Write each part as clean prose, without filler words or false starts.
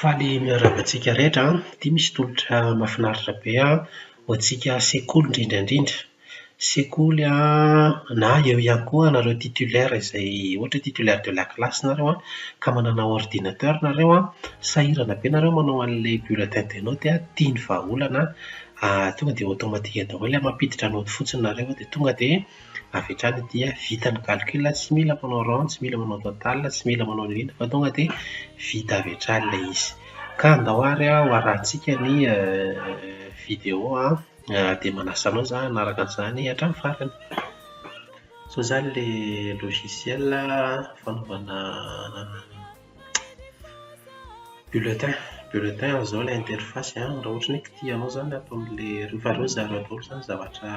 Faly miarahaba antsika rehetra ity misy tolotra mahafinaritra be ho antsika sekoly indrindrandrindra. Sekoly na eo ihany koa nareo titulaire izay ohatra titulaire de la classe nareo ka manana ordinateur nareo sahirana be nareo manao an'ilay bulletin de note tiany vahaolana tonga dia automatique daholo ilay mampiditra note fotsiny nareo dia tonga dia avy hatrany dia vita ny calcul, tsy mila manao rond, tsy mila manao total, tsy mila manao inona fa tonga dia vita avy hatrany ilay izy. Ka andao ary ho arahantsika ny vidéo dia manasa anao za hanaraka an'izany hatramin'ny farany. So izany ilay logiciel fanaovana bulletin izao ilay interface raha ohatra hoe kitihanao izany atao amin'ilay rehefa zareo daholo izany zavatra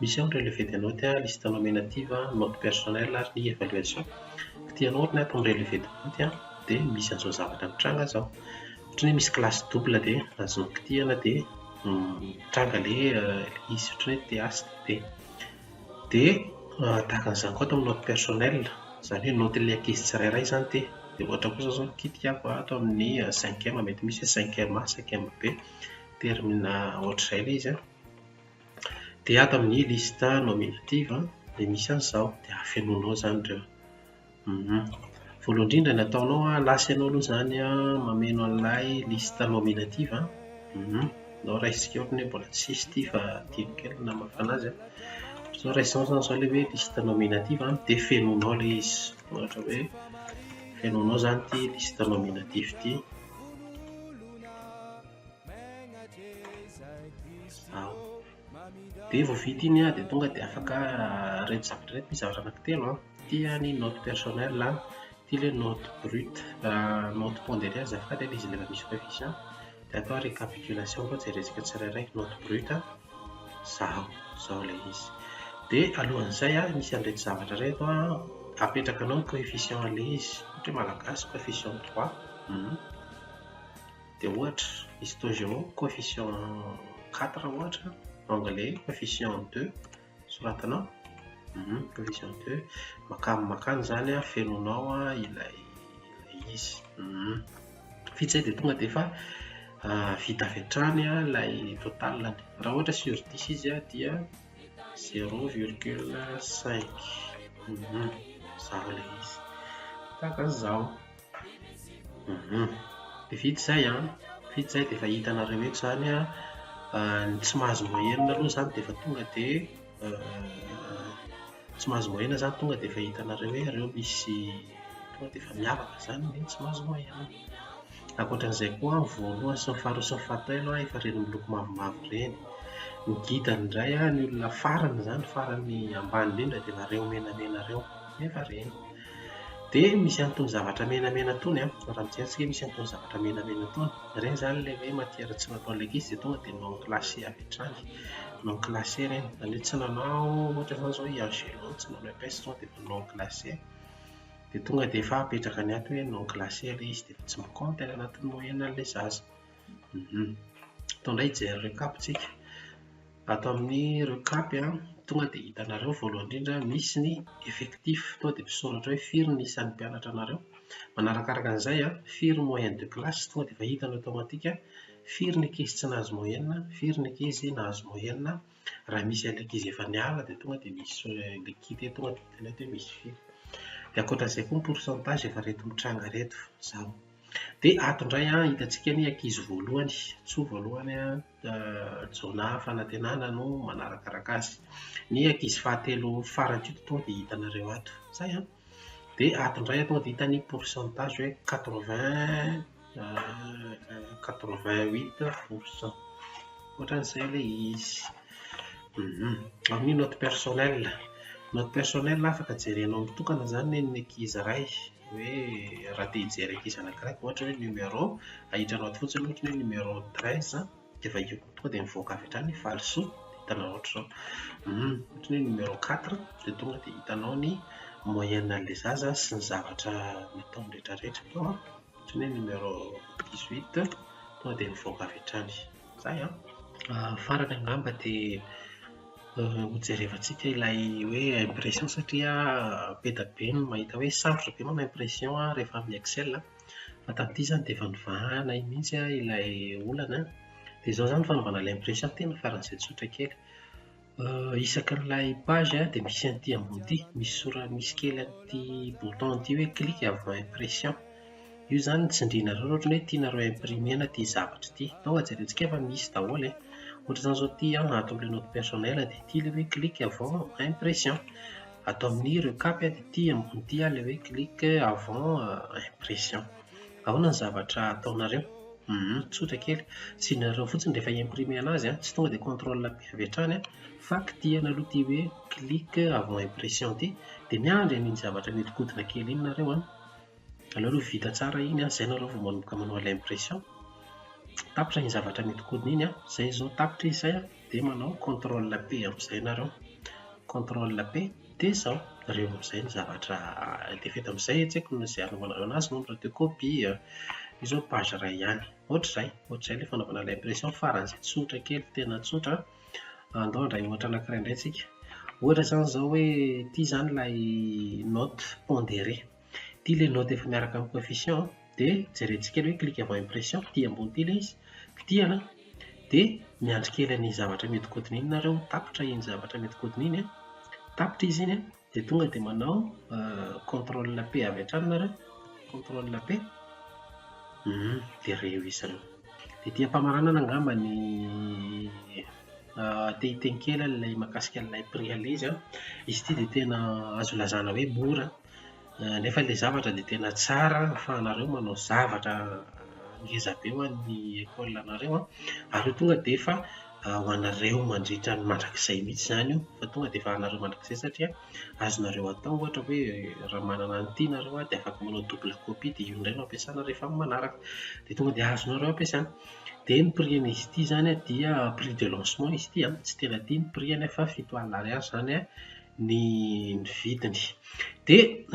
misy relevé de note, liste nominative, note personnelle ary ny évaluation. Kitihanao ohatra ny atao amin'ny relevé de note dia misy an'izao zavatra mitranga izao. Ohatra hoe misy classe double dia azonao kitihana dia mitranga ilay izy ohatra hoe TH dia tahaka an'izany koa atao amin'ny note personnelle, izany hoe note ilay ankizy tsirairay izany dia ohatra kosa izao kitihako ato amin'ny 5e, mety misy 5e A, 5e B, termine ohatr'izay ilay izy dia ato amin'ny liste nominative dia misy an'izao dia afenoinao izany ireo. Voalohany indrindra ny ataonao lasy ianao aloha izany mameno an'ilay liste nominative nao raisitsika ohatra hoe mbola tsisy ity fa tiako kely na mafana azy so raisinao izany ilay hoe liste nominative dia fenoinao ilay izy, ohatra hoe fenoinao izany ity liste nominative ity. Dia vao vita iny dia tonga dia afaka reto zavatra reto, misy zavatra anankitelo ity ny note personnelle, ity ilay note brute, note pondérée azafady ilay izy rehefa misy coefficient dia atao récapitulation koa jerentsika tsirairay note brute izao ilay izy. Dia alohan'izay misy an'ireto zavatra reto apetrakanao ny coefficient an'ilay izy, ohatra hoe malagasy coefficient 3 dia ohatra izy tao géo coefficient 4 ohatra, anglais coefficient 2 soratanao coefficient 2 makany izany fenonao ilay izy vita izay dia tonga dia efa vita avy hatrany ilay totalany. Raha ohatra sur 10 izy dia 0,5 izao ilay izy tahaka an'izao. Dia vita izay dia efa hitanareo eto izany ny tsy mahazo moyenne aloha izany dia efa tonga dia tsy mahazo moyenne izany tonga dia efa hitanareo hoe ireo misy tonga dia efa miavaka izany ny tsy mahazo moyenne. Ankoatran'izay koa ny voalohany sy ny faharoa sy ny fahatelo efa ireny miloko mavomavo ireny. Ny gidany indray ny olona farany izany, farany ambany indrindra dia nareo menamena ireo efa ireny. Dia misy an'itony zavatra menamena itony raha mijery misy an'itony zavatra menamena itony, ireny izany ilay hoe matière tsy natao an'ilay ankizy dia tonga dia non classé avy hatrany, non classé ireny izany hoe tsy nanao ohatra izao hoe angelo tsy nanao EPS tonga dia efa non classé dia tonga dia efa apetraka ny ato hoe non classé ilay izy dia efa tsy mi-compte any anatin'ny moyenne an'ilay zaza. Atao indray hijery recap tsika ato amin'ny recap tonga dia hitanareo voalohany indrindra misy ny effectif, tonga dia misoratra hoe firy ny isan'ny mpianatra anareo. Manarakaraka an'izay firy moyenne de classe, tonga dia efa hitanao automatique firy ny ankizy tsy nahazo moyenne, firy ny ankizy nahazo moyenne. Raha misy an'ilay ankizy efa niala dia tonga dia misy ilay kity tonga dia hitanao hoe misy firy. Dia ankoatran'izay koa ny pourcentage efa reto mitranga reto izao. Dia ato indray hitantsika ny ankizy voalohany, tsoa voalohany jaona fanantenana no manarakaraka azy. Ny ankizy fahatelo farany keto tonga dia hitanareo ato izay dia ato indray tonga dia hita ny pourcentage hoe 88%, ohatran'izay ilay izy. Amin'ny note personnelle, note personnelle afaka jerenao mitokana izany ny ankizy iray hoe raha te hijery ankizy anankiray ohatra hoe numéro ahitranao ato fotsiny ohatra hoe numéro 13 dia efa tonga dia mivoaka avy hatrany valosoa dia hitanao ohatra izao. Ohatra hoe numéro 4 dia tonga dia hitanao ny moyenne an'ilay zaza sy ny zavatra natao rehetrarehetra tao ohatra hoe numéro 18 tonga dia mivoaka avy hatrany izay farany angamba dia hojerevantsika ilay hoe impression satria be dia be ny mahita hoe sarotra be manao impression rehefa amin'ny Excel Fa tamin'ity izany dia efa nivahana mihitsy ilay olana, dia izao izany fanaovana ilay impression tena faran'izay tsotra kely. Isakin'ilay page dia misy an'ity ambony ity, misy kely an'ity bouton ity hoe clic avant impression. Io izany tsindrianareo raha ohatra hoe tianareo imprimena ity zavatra ity. Tonga jerentsika fa misy daholo e. Ohatra izany izao ity ato amin'ilay note personnel dia ity ilay hoe clic avant impression. Atao amin'ny recap dia ity ambony ity ilay hoe clic avant impression. Ahoana ny zavatra ataonareo? Tsotra kely. Sinareo fotsiny rehefa imprimer anazy tsy tonga dia contrôle P avy hatrany fa kitihana aloha ity hoe clic avant impression ity, dia miandry an'iny zavatra mihodinkodina kely iny nareo aleo aloha vita tsara iny izay nareo vao manomboka manao ilay impression. Tapitra iny zavatra mihodinkodina iny izay izao tapitra izy izay dia manao contrôle P amin'izay nareo. Contrôle P dia izao ireo amin'izay ny zavatra dia vita amin'izay. Tsy haiko izay anaovanareo anazy no raha teo copie. Io izao page iray ihany. Ohatr'izay ilay fanaovana ilay impression faran'izay tsotra kely, tena tsotra. Andao handray ohatra anankiray indray tsika. Ohatra izany izao hoe ity izany ilay note pondéré. Ity ilay note efa miaraka amin'ny coefficient dia jerentsika hoe clic avant impression, ity ambony ity ilay izy, kitihana dia miandry kely an'iny zavatra mihodinkodina iny nareo, tapitra iny zavatra mihodinkodina iny, tapitra izy iny dia tonga dia manao contrôle P avy hatrany nareo, contrôle P. Dia ireo izy ireo. Dia ity ampamaranana angamba ny tehiteny kely ilay mahakasika ilay prix izy. Izy ity dia tena azo lazana hoe mora, nefa ilay zavatra dia tena tsara ahafahanareo manao zavatra ngeza be ho an'ny école-nareo ary io tonga dia efa ho anareo mandritra ny mandrakizay mihitsy izany io, fa tonga dia efa anareo mandrakizay satria azonareo atao ohatra hoe raha manana an'ity nareo dia afaka manao double copie dia io indray no ampiasana rehefa amin'ny manaraka, dia tonga dia azonareo ampiasana. Dia ny prix an'izy ity izany dia prix de lancement izy ity, tsy tena ity ny prix fa fito alina ariary izany ny vidiny. Dia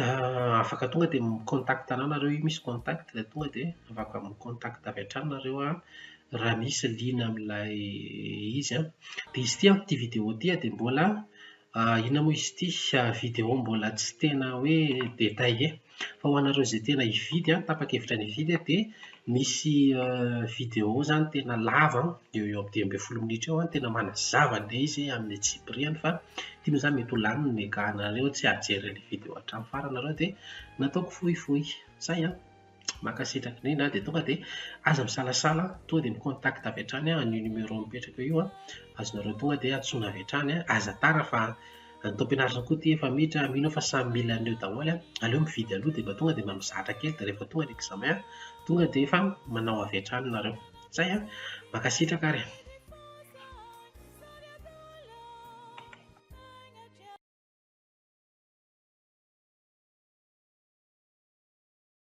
afaka tonga dia mi-contact anao nareo, io misy contact dia tonga dia afaka mi-contact avy hatrany nareo raha misy liana amin'ilay izy. Dia izy ity ity vidéo ity dia mbola inona moa izy ity, vidéo mbola tsy tena hoe détaillé, fa ho anareo izay tena hividy tapa-kevitra ny hividy dia misy vidéo izany tena lava eo amin'ny 10-12 minitra eo, tena manazava ilay izy amin'ny tsipiriany, fa ity moa izany mety ho lany no megahanareo tsy hahajery ilay vidéo hatramin'ny farany nareo dia nataoko fohifohy izay. Makasitraka indrindra dia tonga dia aza misalasala, tonga dia mi-contact avy hatrany an'io numéro mipetraka io, azonareo tonga dia antsoina avy hatrany. Aza tara fa ny taom-pianarana koa ity efa miditra, mino fa samy mila an'ireo daholo, aleo mividy aloha dia mba tonga dia mba mizatra kely, dia rehefa tonga ny examen tonga dia efa manao avy hatrany nareo. Izay makasitraka ary.